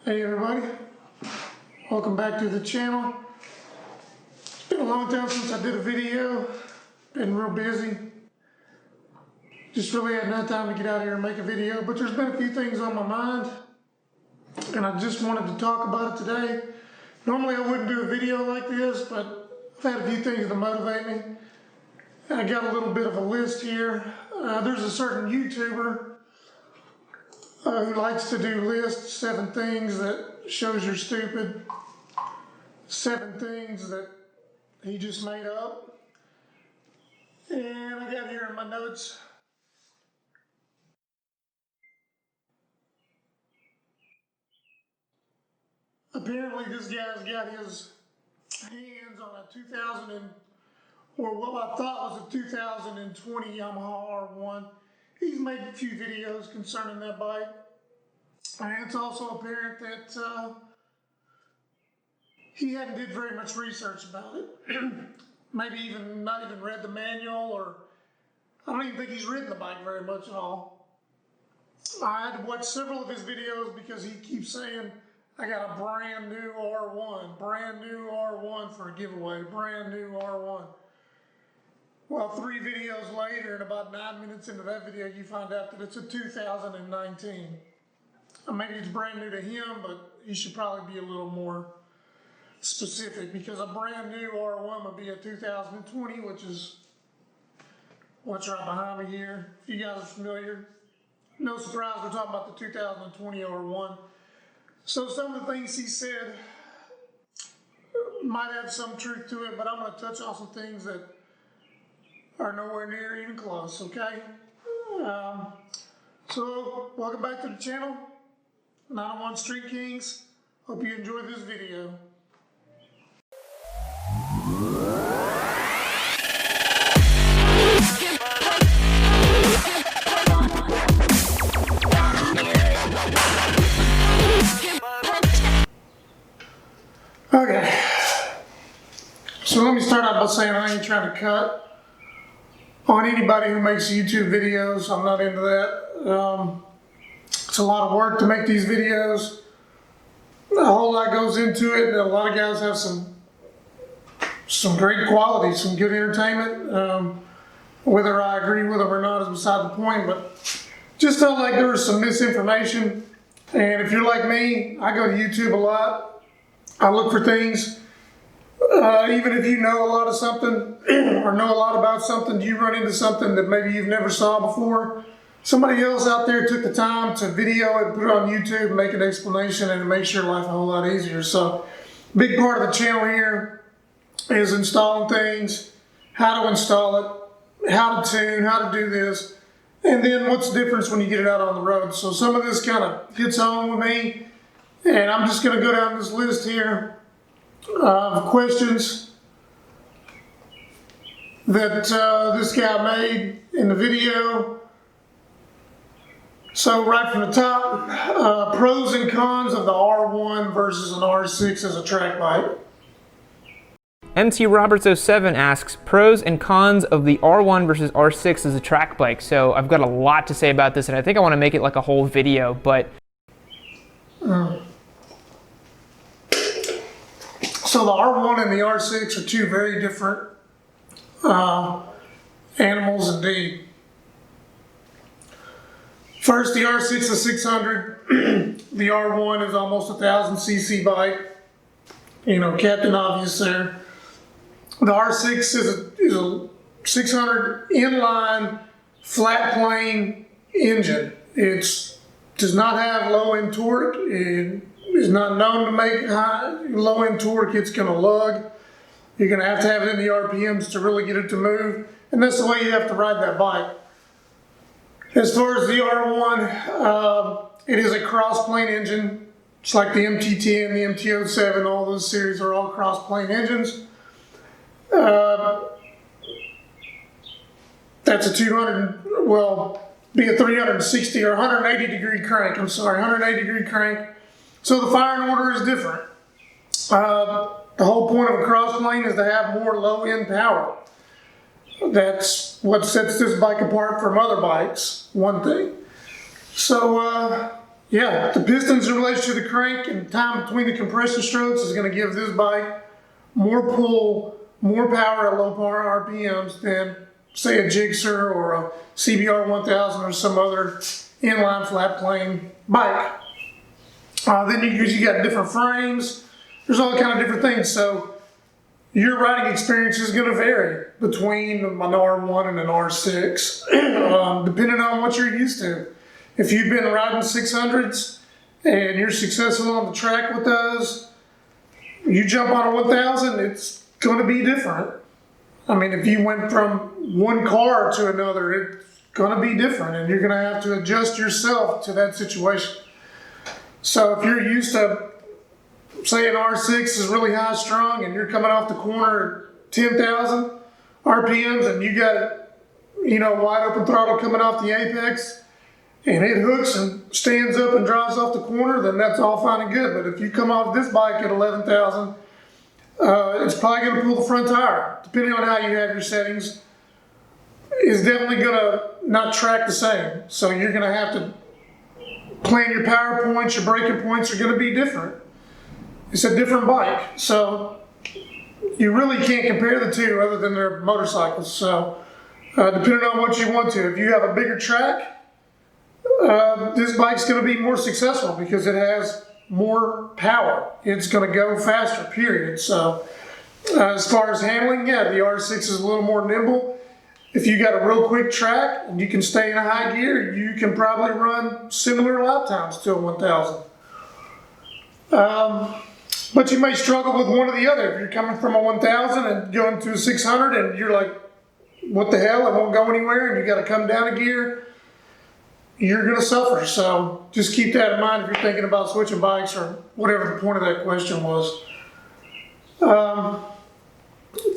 Hey everybody, welcome back to the channel. It's been a long time since I did a video, been real busy. Just really had no time to get out here and make a video, but there's been a few things on my mind and I just wanted to talk about it today. Normally I wouldn't do a video like this, but I've had a few things to motivate me. I got a little bit of a list here. There's a certain YouTuber who likes to do lists, 7 things that shows you're stupid, 7 things that he just made up. And I got here in my notes, apparently this guy's got his hands on a what I thought was a 2020 Yamaha R1. He's made a few videos concerning that bike. And it's also apparent that he hadn't did very much research about it. Maybe not even read the manual, or I don't even think he's ridden the bike very much at all. I had to watch several of his videos because he keeps saying, I got a brand new R1 for a giveaway, brand new R1. Well, 3 videos later and about 9 minutes into that video, you find out that it's a 2019. Maybe it's brand new to him, but he should probably be a little more specific, because a brand new R1 would be a 2020, which is what's right behind me here. If you guys are familiar, no surprise we're talking about the 2020 R1. So some of the things he said might have some truth to it, but I'm going to touch on some things that are nowhere near even close, okay? So welcome back to the channel, 901 Street Kings. Hope you enjoyed this video. Okay, so let me start out by saying I ain't trying to cut on anybody who makes YouTube videos. I'm not into that. It's a lot of work to make these videos. A whole lot goes into it, and a lot of guys have some great quality, some good entertainment. Whether I agree with them or not is beside the point, but just felt like there was some misinformation. And if you're like me, I go to YouTube a lot. I look for things. Even if you know a lot of something or know a lot about something, you run into something that maybe you've never saw before. Somebody else out there took the time to video it, put it on YouTube, make an explanation, and it makes your life a whole lot easier. So, big part of the channel here is installing things, how to install it, how to tune, how to do this, and then what's the difference when you get it out on the road. So some of this kind of hits home with me, and I'm just going to go down this list here of questions that this guy made in the video. So right from the top, pros and cons of the R1 versus an R6 as a track bike. MT Roberts 07 asks, pros and cons of the R1 versus R6 as a track bike. So I've got a lot to say about this, and I think I want to make it like a whole video, but... So the R1 and the R6 are 2 very different animals indeed. First, the R6 is 600. The R1 is almost 1,000 cc bike. You know, Captain Obvious there. The R6 is a 600 inline flat plane engine. It does not have low end torque. It is not known to make low end torque. It's going to lug. You're going to have it in the RPMs to really get it to move. And that's the way you have to ride that bike. As far as the R1, it is a cross-plane engine. It's like the MT10, the MT07, all those series are all cross-plane engines. That's a 360 or 180 degree crank. 180 degree crank. So the firing order is different. The whole point of a cross-plane is to have more low-end power. That's what sets this bike apart from other bikes, one thing. So Yeah, the pistons in relation to the crank and time between the compression strokes is going to give this bike more pull, more power at low power RPMs than, say, a Gixxer or a CBR 1000 or some other inline flat plane bike. Then you got different frames. There's all kind of different things. So your riding experience is going to vary between an R1 and an R6, depending on what you're used to. If you've been riding 600s and you're successful on the track with those, you jump on a 1000, it's going to be different. I mean, if you went from one car to another, it's going to be different, and you're going to have to adjust yourself to that situation. So if you're used to, say, an R6 is really high strung and you're coming off the corner at 10,000 RPMs and you got it, wide open throttle coming off the apex, and it hooks and stands up and drives off the corner, then that's all fine and good. But if you come off this bike at 11,000, it's probably going to pull the front tire, depending on how you have your settings. Is definitely going to not track the same. So you're going to have to plan your power points, your braking points are going to be different. It's a different bike. So you really can't compare the two other than they're motorcycles. So depending on what you want to. If you have a bigger track, this bike's going to be more successful because it has more power. It's going to go faster, period. So as far as handling, yeah, the R6 is a little more nimble. If you got a real quick track and you can stay in a high gear, you can probably run similar lap times to a 1000. But you may struggle with one or the other. If you're coming from a 1000 and going to a 600 and you're like, what the hell, I won't go anywhere, and you got to come down a gear, you're going to suffer. So just keep that in mind if you're thinking about switching bikes or whatever the point of that question was.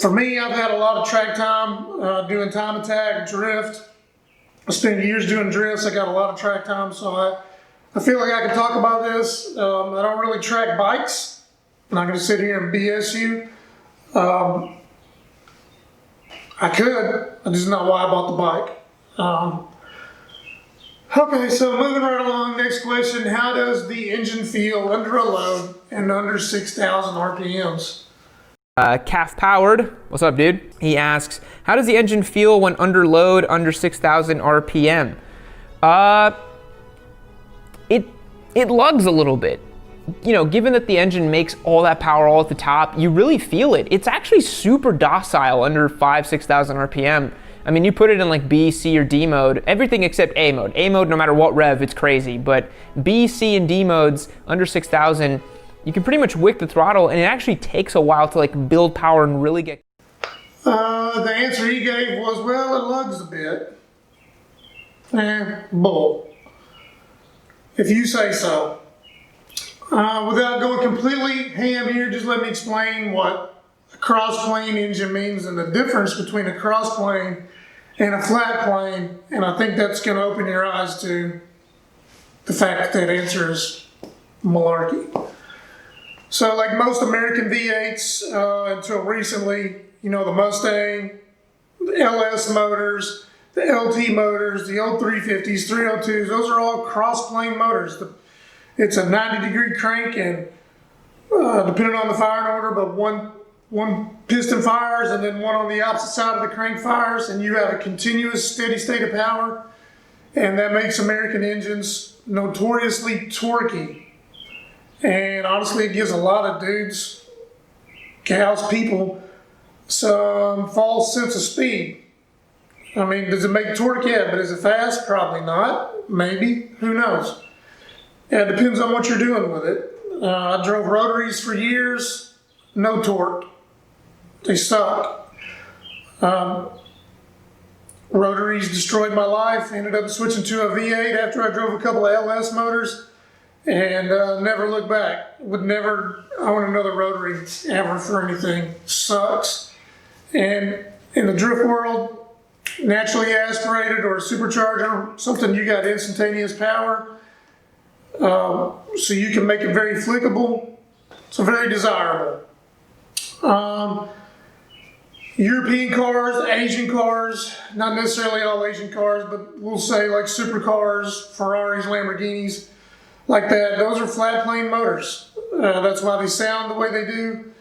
For me, I've had a lot of track time doing time attack, drift. I spent years doing drifts. I got a lot of track time, so I feel like I can talk about this. I don't really track bikes. I'm not going to sit here and BS you. I could. That's just not why I bought the bike. Okay, so moving right along, next question. How does the engine feel under a load and under 6,000 RPMs? Calf Powered, what's up, dude? He asks, how does the engine feel when under load under 6,000 RPM? It lugs a little bit. Given that the engine makes all that power all at the top, you really feel it. It's actually super docile under 6,000 RPM. I mean, you put it in like B, C, or D mode, everything except A mode. A mode, no matter what rev, it's crazy. But B, C, and D modes under 6,000, you can pretty much wick the throttle, and it actually takes a while to like build power and really get. The answer he gave was, well, it lugs a bit. Bull. If you say so. Without going completely ham here, just let me explain what a cross-plane engine means and the difference between a cross-plane and a flat plane, and I think that's going to open your eyes to the fact that answer is malarkey. So like most American V8s until recently, the Mustang, the LS motors, the LT motors, the old 350s, 302s, those are all cross-plane motors. It's a 90-degree crank, and depending on the firing order, but one piston fires and then one on the opposite side of the crank fires, and you have a continuous steady state of power, and that makes American engines notoriously torquey. And honestly, it gives a lot of dudes, gals, people, some false sense of speed. I mean, does it make torque? Yeah, but is it fast? Probably not. Maybe. Who knows? Yeah, it depends on what you're doing with it. I drove rotaries for years, no torque. They suck. Rotaries destroyed my life. Ended up switching to a V8 after I drove a couple of LS motors, and never looked back. Would never own another rotary ever for anything. Sucks. And in the drift world, naturally aspirated or a supercharger, something you got instantaneous power, so you can make it very flickable. So very desirable. European cars, Asian cars, not necessarily all Asian cars, but we'll say like supercars, Ferraris, Lamborghinis. A like that. Those are flat plane motors. That's why they sound the way they do.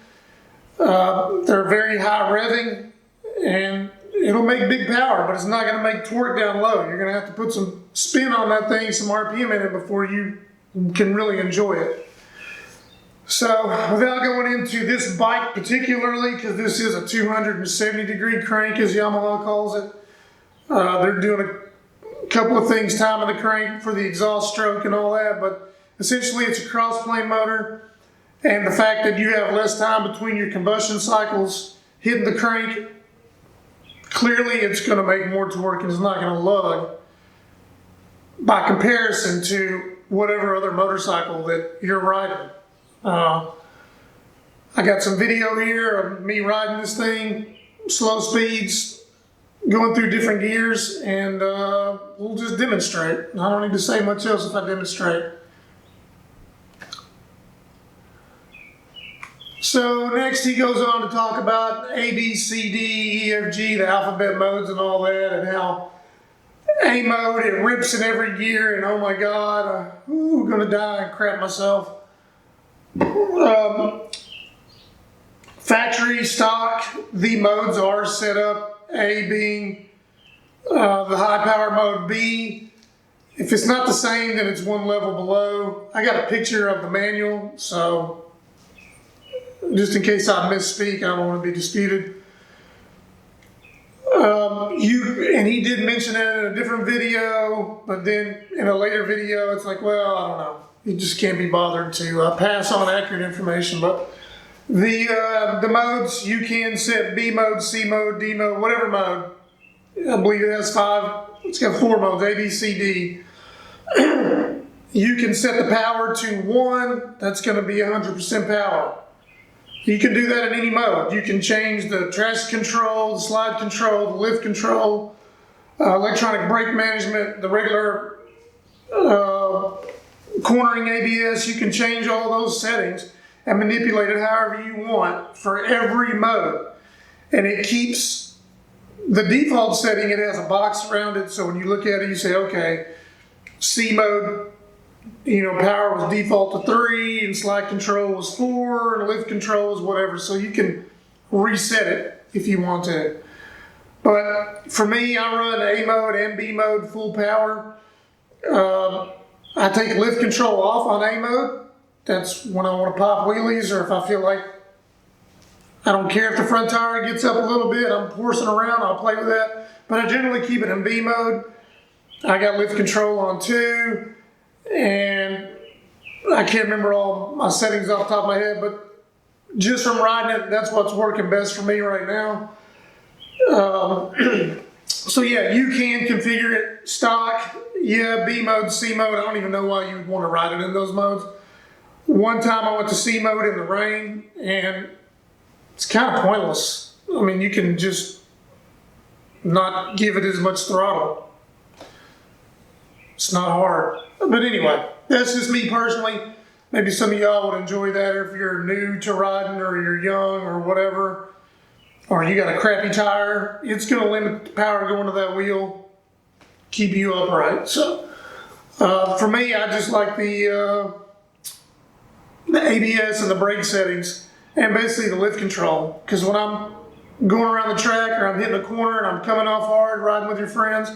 They're very high revving, and it'll make big power, but it's not going to make torque down low. You're going to have to put some spin on that thing, some RPM in it before you can really enjoy it. So without going into this bike particularly, because this is a 270-degree crank, as Yamaha calls it, they're doing a couple of things, timing the crank for the exhaust stroke and all that, but essentially it's a cross-plane motor, and the fact that you have less time between your combustion cycles hitting the crank, clearly it's going to make more torque and it's not going to lug by comparison to whatever other motorcycle that you're riding. I got some video here of me riding this thing, slow speeds, going through different gears, and we'll just demonstrate. I don't need to say much else if I demonstrate. So next he goes on to talk about A, B, C, D, E, F, G, the alphabet modes and all that, and how A mode, it rips in every gear, and oh my God, I'm gonna die and crap myself. Factory stock, the modes are set up, A being the high power mode, B. If it's not the same, then it's one level below. I got a picture of the manual, so just in case I misspeak, I don't want to be disputed. And he did mention it in a different video, but then in a later video, it's like, well, I don't know. You just can't be bothered to pass on accurate information. But the modes, you can set B mode, C mode, D mode, whatever mode. I believe it has 5. It's got 4 modes, A, B, C, D. You can set the power to 1. That's going to be 100% power. You can do that in any mode. You can change the traction control, the slide control, the lift control, electronic brake management, the regular cornering ABS. You can change all those settings and manipulate it however you want for every mode. And it keeps the default setting, it has a box around it, so when you look at it, you say, okay, C mode, power was default to 3, and slide control was 4, and lift control was whatever, so you can reset it if you want to. But for me, I run A mode and B mode full power. I take lift control off on A mode. That's when I want to pop wheelies, or if I feel like I don't care if the front tire gets up a little bit, I'm horsing around, I'll play with that. But I generally keep it in B mode. I got lift control on 2, and I can't remember all my settings off the top of my head, but just from riding it, that's what's working best for me right now. So yeah, you can configure it stock. Yeah, B mode, C mode. I don't even know why you would want to ride it in those modes. One time I went to C mode in the rain, and it's kind of pointless. I mean, you can just not give it as much throttle. It's not hard. But anyway, that's just me personally. Maybe some of y'all would enjoy that if you're new to riding, or you're young, or whatever, or you got a crappy tire. It's going to limit the power going to that wheel, keep you upright. So for me, I just like the ABS and the brake settings, and basically the lift control. Because when I'm going around the track, or I'm hitting a corner and I'm coming off hard, riding with your friends,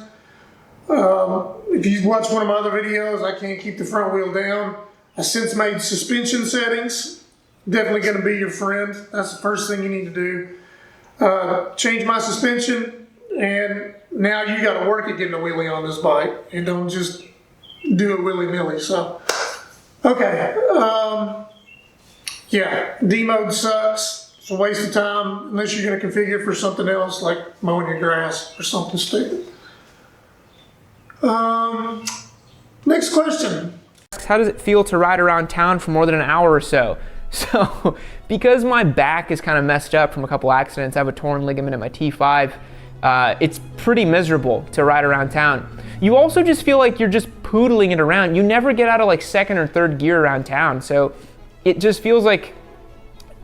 if you watch one of my other videos, I can't keep the front wheel down. I since made suspension settings. Definitely going to be your friend. That's the first thing you need to do. Change my suspension, and now you got to work at getting a wheelie on this bike, and don't just do it willy-nilly. So, okay. Yeah, D mode sucks. It's a waste of time unless you're going to configure it for something else, like mowing your grass or something stupid. Next question. How does it feel to ride around town for more than an hour or so? So, because my back is kind of messed up from a couple accidents, I have a torn ligament in my T5, it's pretty miserable to ride around town. You also just feel like you're just poodling it around. You never get out of like second or third gear around town, so it just feels like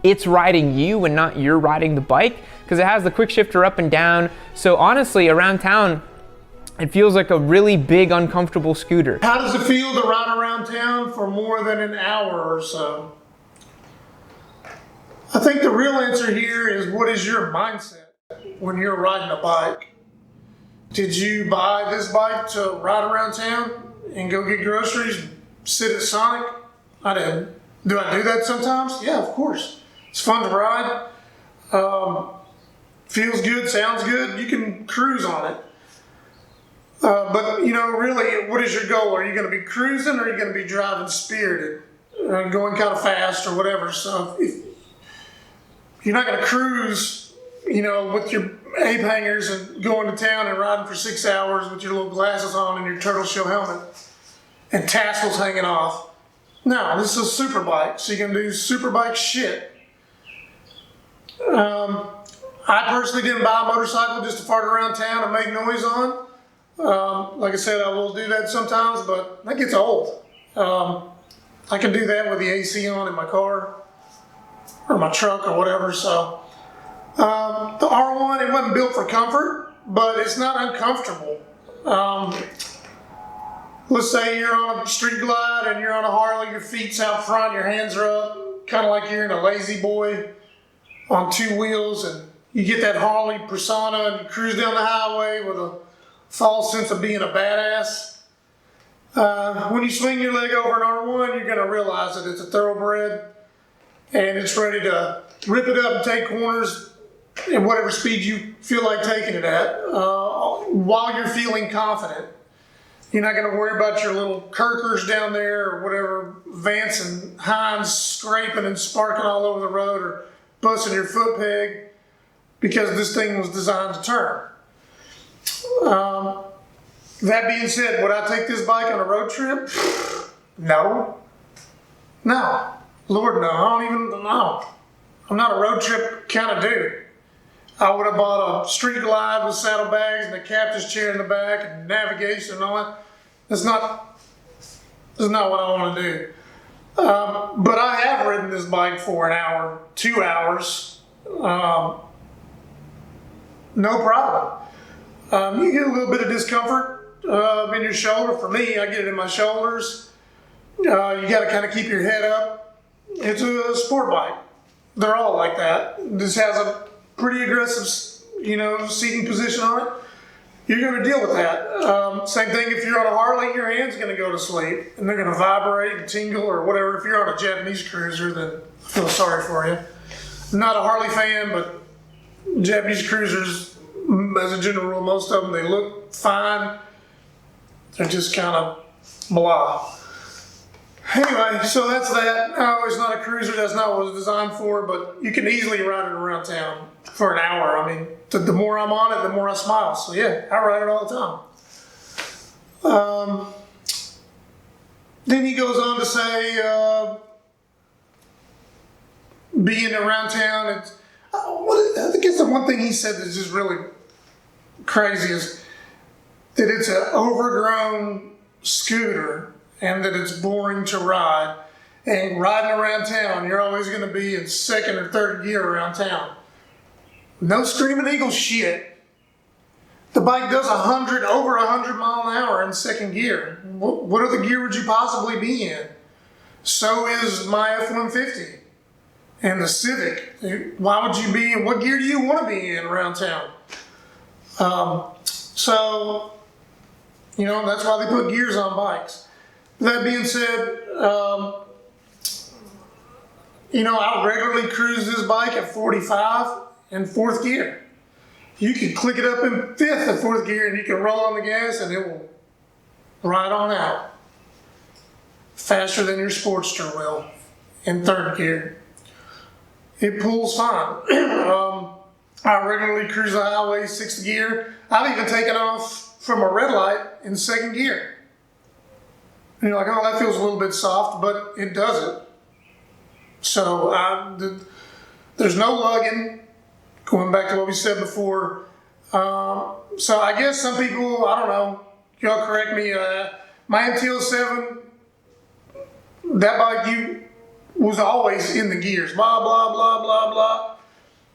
it's riding you and not you're riding the bike, because it has the quick shifter up and down. So honestly, around town, It feels like a really big, uncomfortable scooter. How does it feel to ride around town for more than an hour or so? I think the real answer here is, what is your mindset when you're riding a bike? Did you buy this bike to ride around town and go get groceries, sit at Sonic? I didn't. Do I do that sometimes? Yeah, of course. It's fun to ride. Feels good, sounds good. You can cruise on it. But, you know, really, what is your goal? Are you going to be cruising, or are you going to be driving spirited, going kind of fast or whatever? So if you're not going to cruise, you know, with your ape hangers and going to town and riding for 6 hours with your little glasses on and your turtle shell helmet and tassels hanging off. No, this is a super bike, so you can do super bike shit. I personally didn't buy a motorcycle just to fart around town and make noise on. Like I said, I will do that sometimes, but that gets old. I can do that with the AC on in my car or my truck or whatever. So the R1, it wasn't built for comfort, but it's not uncomfortable. Let's say you're on a street glide and you're on a Harley, your feet's out front, your hands are up, kind of like you're in a lazy boy on 2 wheels, and you get that Harley persona and you cruise down the highway with a false sense of being a badass. When you swing your leg over an R1, you're going to realize that it's a thoroughbred and it's ready to rip it up and take corners at whatever speed you feel like taking it at, while you're feeling confident. You're not going to worry about your little Kirkers down there or whatever, Vance and Hines scraping and sparking all over the road or busting your foot peg, because this thing was designed to turn. That being said, would I take this bike on a road trip? No. No. Lord, no. I don't even know. I'm not a road trip kind of dude. I would have bought a street glide with saddlebags and a captain's chair in the back and navigation and all that. That's not what I want to do. But I have ridden this bike for an hour, 2 hours. No problem. You get a little bit of discomfort in your shoulder. For me, I get it in my shoulders. You got to kind of keep your head up. It's a sport bike. They're all like that. This has a pretty aggressive, seating position on it. You're going to deal with that. Same thing if you're on a Harley, your hand's going to go to sleep and they're going to vibrate and tingle or whatever. If you're on a Japanese cruiser, then I feel sorry for you. I'm not a Harley fan, but Japanese cruisers, as a general rule, most of them, they look fine. They're just kind of blah. Anyway, so that's that. No, it's not a cruiser. That's not what it was designed for, but you can easily ride it around town for an hour. I mean, the more I'm on it, the more I smile. So yeah, I ride it all the time. Then he goes on to say, being around town, I guess the one thing he said that's just really crazy is that it's an overgrown scooter and that it's boring to ride. And riding around town, you're always going to be in second or third gear around town. No Screaming Eagle shit. The bike does over 100 mile an hour in second gear. What other gear would you possibly be in? So is my F-150 and the Civic. Why would you be in? What gear do you want to be in around town? So, that's why they put gears on bikes. That being said, I regularly cruise this bike at 45 in fourth gear. You can click it up in fifth and fourth gear and you can roll on the gas and it will ride on out. Faster than your Sportster will in third gear. It pulls fine. I regularly cruise the highway sixth gear. I've even taken off from a red light in second gear. And you're like, oh, that feels a little bit soft, but it doesn't. So there's no lugging, going back to what we said before. So I guess some people, I don't know, y'all correct me, my MT-07, that bike was always in the gears, blah, blah, blah, blah, blah.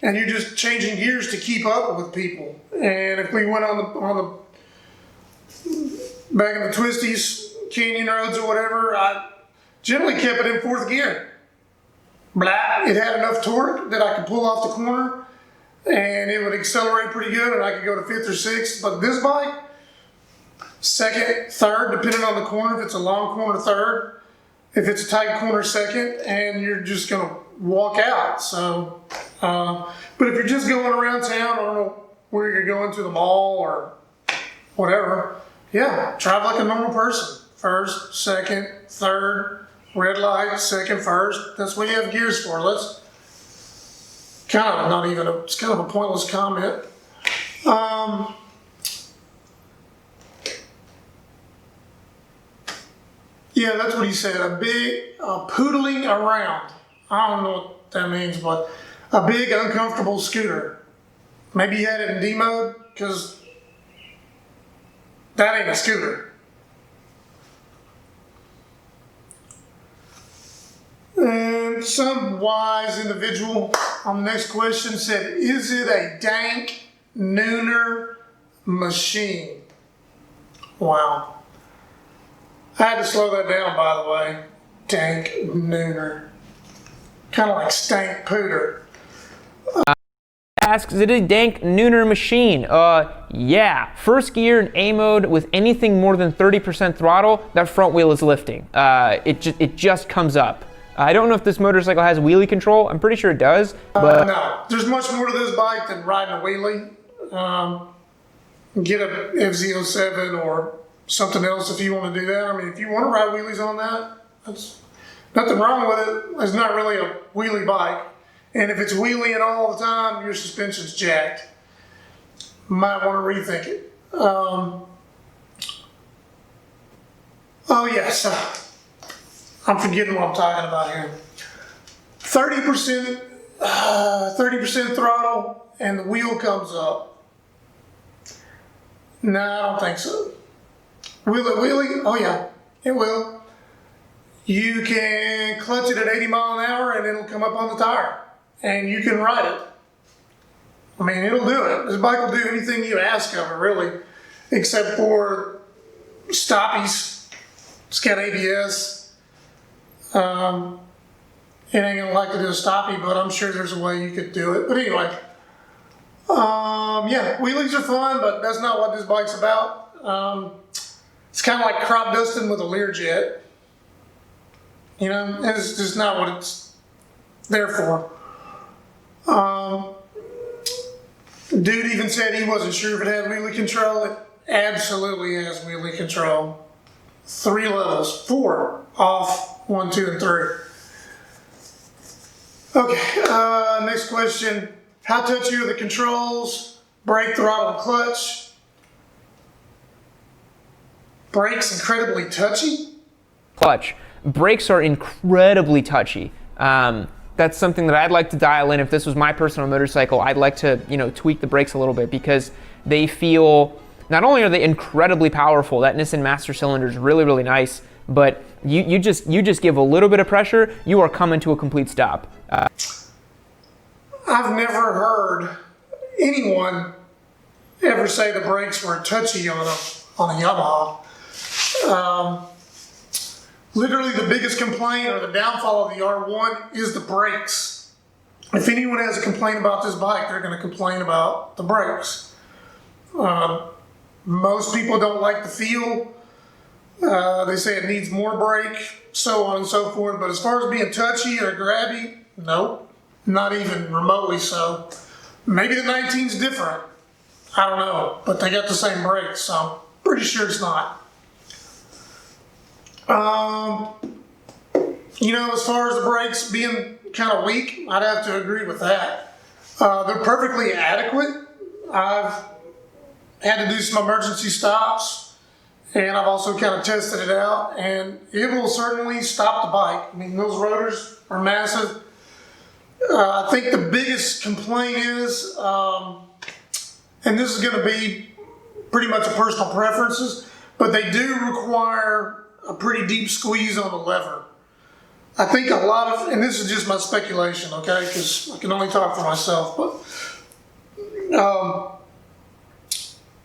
And you're just changing gears to keep up with people. And if we went on back in the twisties, canyon roads or whatever, I generally kept it in fourth gear. Blah, it had enough torque that I could pull off the corner and it would accelerate pretty good and I could go to fifth or sixth. But this bike, second, third, depending on the corner. If it's a long corner, third. If it's a tight corner, second, and you're just gonna walk out. So, but if you're just going around town, I don't know where you're going, to the mall or whatever, yeah, drive like a normal person. First, second, third, red light, second, first. That's what you have gears for. That's kind of not even it's kind of a pointless comment. Yeah, that's what he said. A big poodling around. I don't know what that means, but a big uncomfortable scooter. Maybe you had it in D mode, because that ain't a scooter. And some wise individual on the next question said, is it a dank nooner machine? Wow. I had to slow that down, by the way. Dank nooner. Kind of like stank pooter. Asks, is it a dank nooner machine? Yeah. First gear in A mode with anything more than 30% throttle, that front wheel is lifting. It just comes up. I don't know if this motorcycle has wheelie control. I'm pretty sure it does. But no, there's much more to this bike than riding a wheelie. Get a FZ07 or something else if you want to do that. I mean, if you want to ride wheelies on that, that's nothing wrong with it. It's not really a wheelie bike. And if it's wheeling all the time, your suspension's jacked. Might want to rethink it. Oh yes, I'm forgetting what I'm talking about here. 30% throttle, and the wheel comes up. No, I don't think so. Will it wheelie? Oh yeah, it will. You can clutch it at 80 mile an hour and it'll come up on the tire. And you can ride it. I mean, it'll do it. This bike will do anything you ask of it, really. Except for stoppies. It's got ABS. It ain't gonna like to do a stoppie, but I'm sure there's a way you could do it. But anyway, yeah, wheelies are fun, but that's not what this bike's about. It's kind of like crop dusting with a Learjet. You know, it's just not what it's there for. Dude even said he wasn't sure if it had wheelie control. It absolutely has wheelie control. 3 levels, 4 off, 1, 2, and 3. Okay, next question. How touchy are the controls? Brake, throttle, and clutch. Brakes incredibly touchy? clutch. Brakes are incredibly touchy. That's something that I'd like to dial in. If this was my personal motorcycle, I'd like to, tweak the brakes a little bit, because they feel, not only are they incredibly powerful, that Nissan Master Cylinder is really, really nice, but you just give a little bit of pressure, you are coming to a complete stop. I've never heard anyone ever say the brakes were touchy on a Yamaha. Literally the biggest complaint or the downfall of the R1 is the brakes. If anyone has a complaint about this bike, they're going to complain about the brakes. Most people don't like the feel. They say it needs more brake, so on and so forth. But as far as being touchy or grabby, nope, not even remotely so. Maybe the 19's different. I don't know, but they got the same brakes, so I'm pretty sure it's not. As far as the brakes being kind of weak, I'd have to agree with that. They're perfectly adequate. I've had to do some emergency stops, and I've also kind of tested it out, and it will certainly stop the bike. I mean, those rotors are massive. I think the biggest complaint is, and this is going to be pretty much a personal preferences, but they do require a pretty deep squeeze on the lever. I think a lot of, and this is just my speculation, okay, because I can only talk for myself, but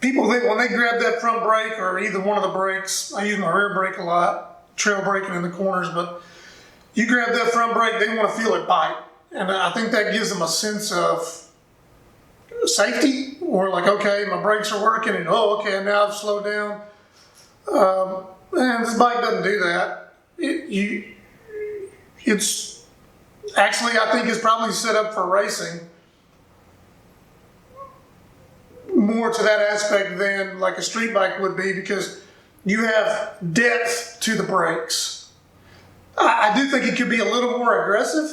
people think when they grab that front brake or either one of the brakes, I use my rear brake a lot, trail braking in the corners, but you grab that front brake, they want to feel it bite. And I think that gives them a sense of safety, or like, okay, my brakes are working, and oh, okay, now I've slowed down. And this bike doesn't do that. It's actually, I think, it's probably set up for racing more to that aspect than like a street bike would be, because you have depth to the brakes. I do think it could be a little more aggressive,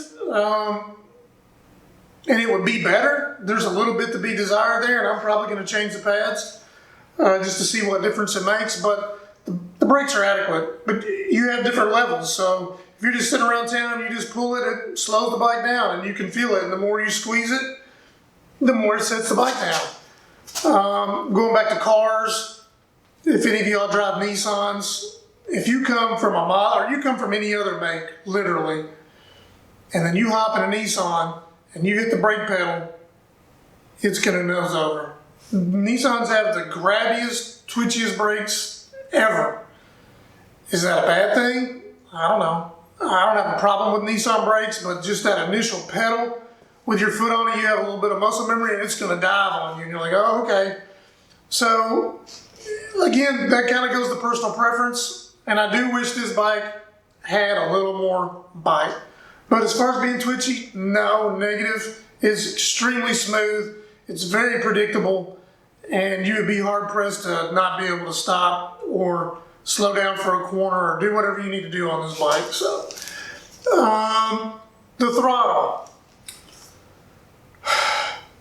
and it would be better. There's a little bit to be desired there, and I'm probably going to change the pads just to see what difference it makes. But the brakes are adequate, but you have different levels. So if you're just sitting around town, you just pull it, it slows the bike down, and you can feel it. And the more you squeeze it, the more it sets the bike down. Going back to cars, if any of y'all drive Nissans, if you come from a model, or you come from any other make, literally, and then you hop in a Nissan and you hit the brake pedal, it's going to nose over. Nissans have the grabbiest, twitchiest brakes ever. Is that a bad thing? I don't know. I don't have a problem with Nissan brakes, but just that initial pedal with your foot on it, you have a little bit of muscle memory, and it's going to dive on you. And you're like, oh, okay. So, again, that kind of goes to personal preference. And I do wish this bike had a little more bite. But as far as being twitchy, no, negative. It's extremely smooth. It's very predictable. And you would be hard pressed to not be able to stop or slow down for a corner or do whatever you need to do on this bike. So, the throttle.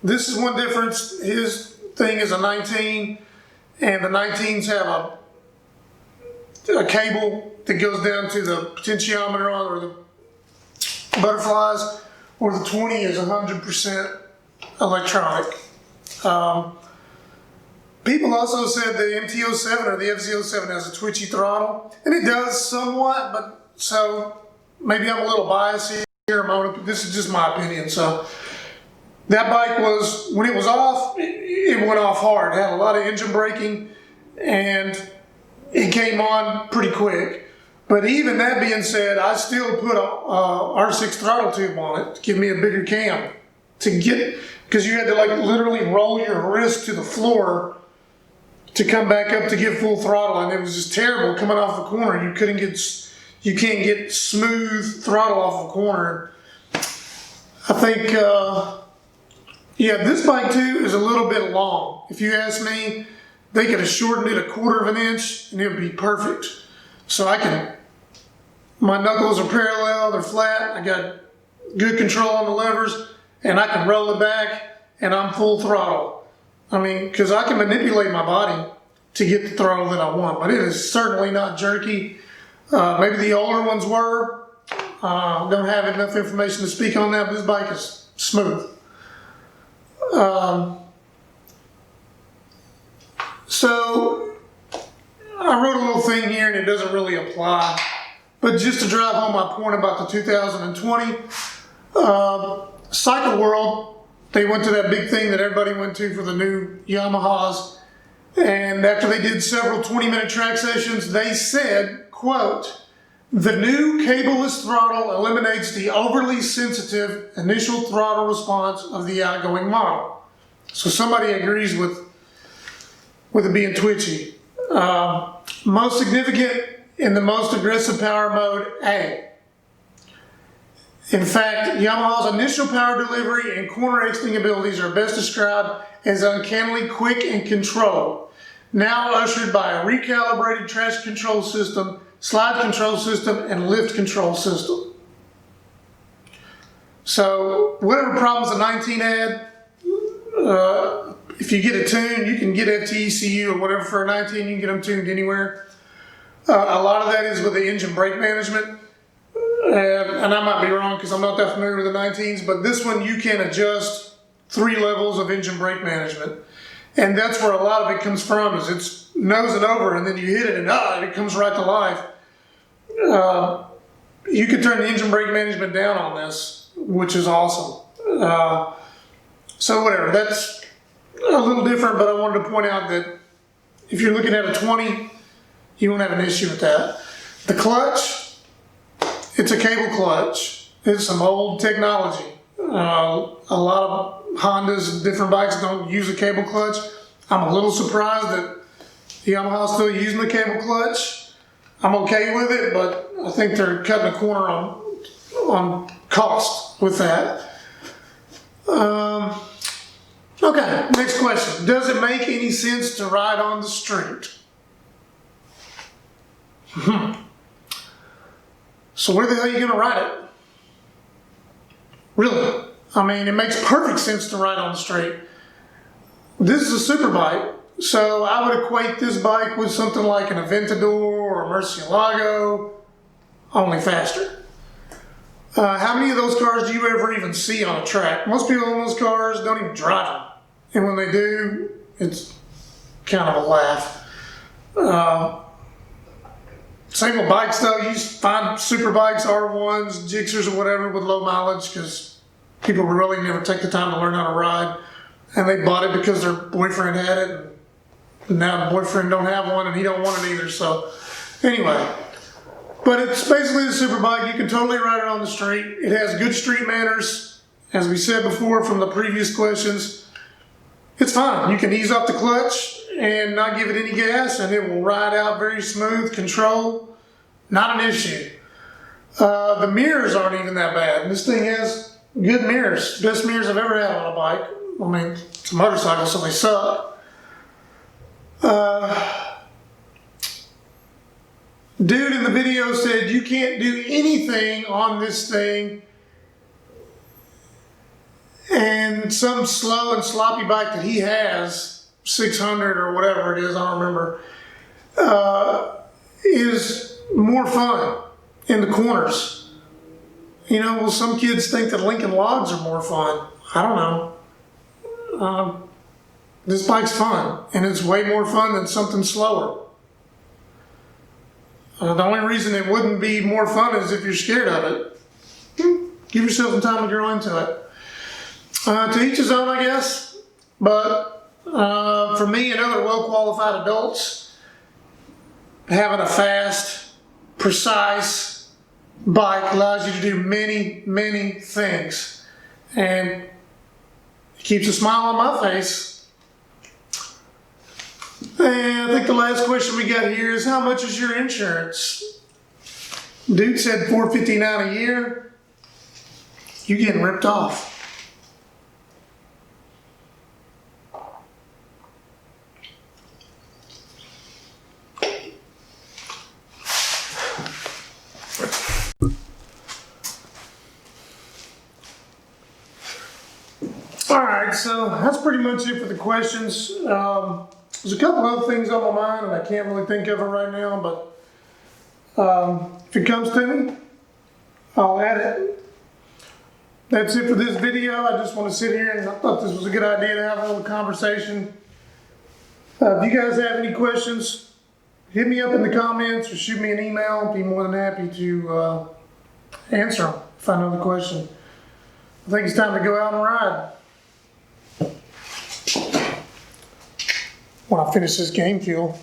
This is one difference. His thing is a 19, and the 19s have a cable that goes down to the potentiometer on, or the butterflies, or the 20 is 100% electronic. People also said the MT-07 or the FZ-07 has a twitchy throttle, and it does somewhat, but so maybe I'm a little biased here. This is just my opinion. So that bike was, when it was off, it went off hard. It had a lot of engine braking, and it came on pretty quick. But even that being said, I still put a R6 throttle tube on it to give me a bigger cam, to get, because you had to like literally roll your wrist to the floor to come back up to get full throttle, and it was just terrible coming off the corner. You can't get smooth throttle off a corner. I think, yeah, this bike too is a little bit long. If you ask me, they could have shortened it 1/4 of an inch and it would be perfect. So my knuckles are parallel, they're flat, I got good control on the levers, and I can roll it back and I'm full throttle. I mean, because I can manipulate my body to get the throttle that I want, but it is certainly not jerky. Maybe the older ones were. Don't have enough information to speak on that, but this bike is smooth. So I wrote a little thing here, and it doesn't really apply, but just to drive home my point about the 2020 Cycle World, they went to that big thing that everybody went to for the new Yamahas, and after they did several 20-minute track sessions, they said, quote, "The new cableless throttle eliminates the overly sensitive initial throttle response of the outgoing model." So somebody agrees with it being twitchy. Most significant in the most aggressive power mode, A. In fact, Yamaha's initial power delivery and corner exiting abilities are best described as uncannily quick and controlled, now ushered by a recalibrated traction control system, slide control system, and lift control system. So whatever problems the 19 had, if you get it tuned, you can get FTECU or whatever for a 19, you can get them tuned anywhere. A lot of that is with the engine brake management. And I might be wrong because I'm not that familiar with the 19s, but this one you can adjust 3 levels of engine brake management. And that's where a lot of it comes from, is it's nosing over and then you hit it and it comes right to life. You can turn the engine brake management down on this, which is awesome. So whatever, that's a little different, but I wanted to point out that if you're looking at a 20, you won't have an issue with that. The clutch, it's a cable clutch. It's some old technology. A lot of Hondas and different bikes don't use a cable clutch. I'm a little surprised that Yamaha's still using the cable clutch. I'm okay with it, but I think they're cutting a corner on cost with that. Okay, next question. Does it make any sense to ride on the street? So where the hell are you going to ride it? Really? I mean, it makes perfect sense to ride on the street. This is a super bike, so I would equate this bike with something like an Aventador or a Murcielago, only faster. How many of those cars do you ever even see on a track? Most people on those cars don't even drive them. And when they do, it's kind of a laugh. Same with bikes though. You find super bikes, R1s, Gixxers or whatever with low mileage because people really never take the time to learn how to ride. And they bought it because their boyfriend had it. And now the boyfriend don't have one and he don't want it either. So anyway. But it's basically a super bike. You can totally ride it on the street. It has good street manners. As we said before from the previous questions, it's fine. You can ease off the clutch and not give it any gas and it will ride out very smooth, control. Not an issue. The mirrors aren't even that bad. This thing has good mirrors. Best mirrors I've ever had on a bike. I mean, it's a motorcycle, so they suck. Dude in the video said you can't do anything on this thing, and some slow and sloppy bike that he has, 600 or whatever it is, I don't remember, is more fun in the corners. You know, well, some kids think that Lincoln Logs are more fun. I don't know. This bike's fun, and it's way more fun than something slower. The only reason it wouldn't be more fun is if you're scared of it. Give yourself some time to grow into it. To each his own, I guess. But for me and other well-qualified adults, having a fast, precise bike allows you to do many, many things. And it keeps a smile on my face. And I think the last question we got here is, how much is your insurance? Dude said $459 a year. You getting ripped off. Alright, so that's pretty much it for the questions. There's a couple other things on my mind and I can't really think of it right now, but if it comes to me, I'll add it. That's it for this video. I just want to sit here and I thought this was a good idea to have a little conversation. If you guys have any questions, hit me up in the comments or shoot me an email. I'll be more than happy to answer them if I know the question. I think it's time to go out and ride. When I finish this game fuel.